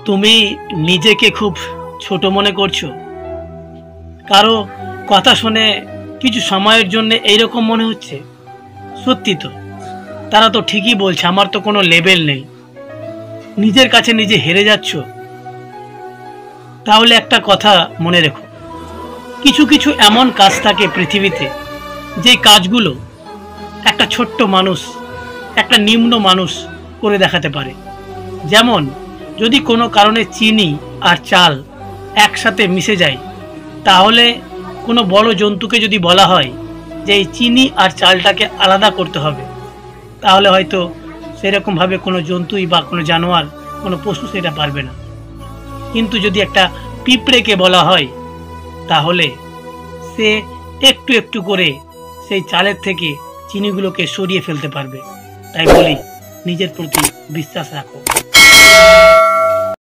তুমি নিজেকে খুব ছোট মনে করছো? কারো কথা শুনে কিছু সময়ের জন্য এইরকম মনে হচ্ছে? সত্যি তো, তারা তো ঠিকই বলছে, আমার তো কোনো লেভেল নেই। নিজের কাছে নিজে হেরে যাচ্ছ। তাহলে একটা কথা মনে রেখো, কিছু কিছু এমন কাজ থাকে পৃথিবীতে, যে কাজগুলো একটা ছোট্ট মানুষ, একটা নিম্ন মানুষ করে দেখাতে পারে। যেমন, যদি কোনো কারণে চিনি আর চাল একসাথে মিশে যায়, তাহলে কোনো বড় জন্তুকে যদি বলা হয় যে এই চিনি আর চালটাকে আলাদা করতে হবে, তাহলে হয়তো সেরকমভাবে কোনো জন্তুই বা কোনো জানোয়ার, কোনো পশু সেটা পারবে না। কিন্তু যদি একটা পিঁপড়েকে বলা হয়, তাহলে সে একটু একটু করে সেই চালের থেকে চিনিগুলোকে সরিয়ে ফেলতে পারবে। তাই বলি, নিজের প্রতি বিশ্বাস রাখো।